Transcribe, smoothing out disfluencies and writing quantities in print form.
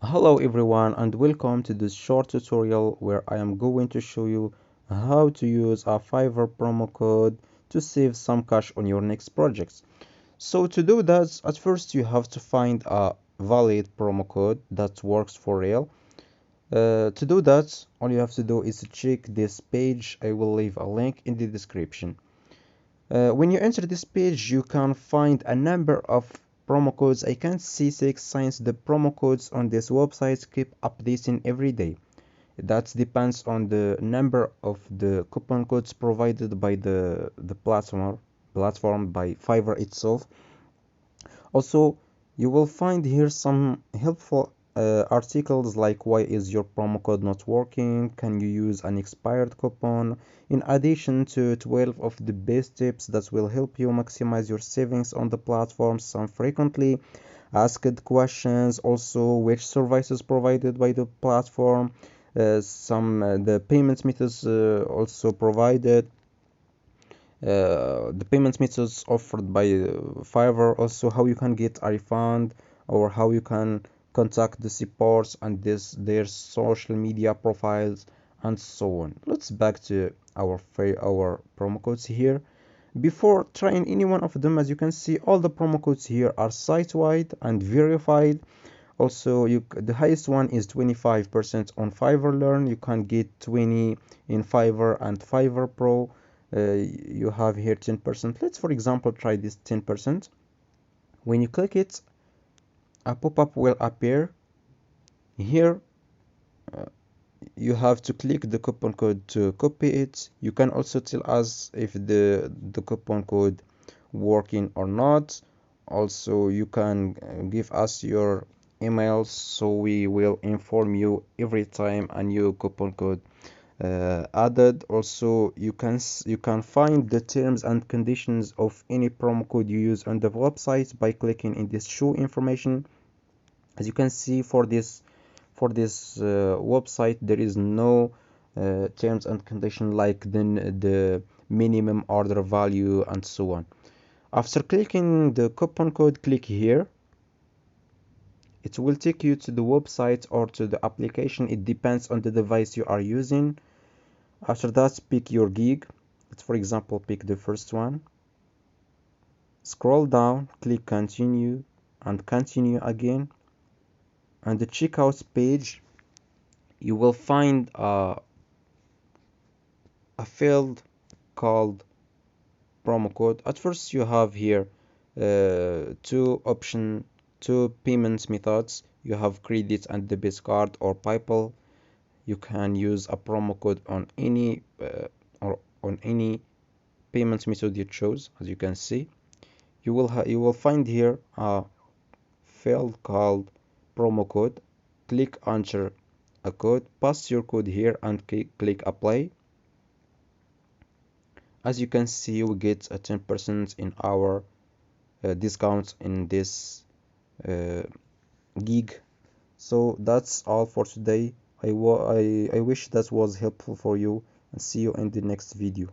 Hello everyone and welcome to this short tutorial where I am going to show you how to use a Fiverr promo code to save some cash on your next projects. So to do that, at first you have to find a valid promo code that works for real. To do that, all you have to do is check this page. I will leave a link in the description. When you enter this page, you can find a number of promo codes. I can see six since the promo codes on this website keep updating every day. That depends on the number of the coupon codes provided by the platform by Fiverr itself. Also, you will find here some helpful articles like why is your promo code not working? Can you use an expired coupon? In addition to 12 of the best tips that will help you maximize your savings on the platform, some frequently asked questions, also which services provided by the platform, some the payment methods also provided, the payment methods offered by Fiverr, also how you can get a refund or how you can contact the supports and their social media profiles and so on. Let's back to our promo codes here. Before trying any one of them, as you can see, all the promo codes here are site-wide and verified. Also, the highest one is 25% on Fiverr Learn. You can get 20 in Fiverr and Fiverr Pro. You have here 10%. Let's, for example, try this 10%. When you click it, a pop-up will appear. Here, uh, you have to click the coupon code to copy it. You can also tell us if the coupon code working or not. Also, you can give us your emails so we will inform you every time a new coupon code added. Also, you can find the terms and conditions of any promo code you use on the website by clicking in this show information. As you can see, for this website there is no terms and condition like the minimum order value and so on. After clicking the coupon code, click here. It will take you to the website or to the application. It depends on the device you are using. After that, pick your gig. Let's, for example, pick the first one. Scroll down, click continue and continue again. On the checkout page, you will find a field called promo code. At first, you have here two payment methods. You have credit and debit card or PayPal. You can use a promo code on any payment method you choose. As you can see, you will find here a field called promo code. Click enter a code, paste your code here and click apply. As you can see, we get a 10% in our discount in this uh, gig. So that's all for today. I wish that was helpful for you and see you in the next video.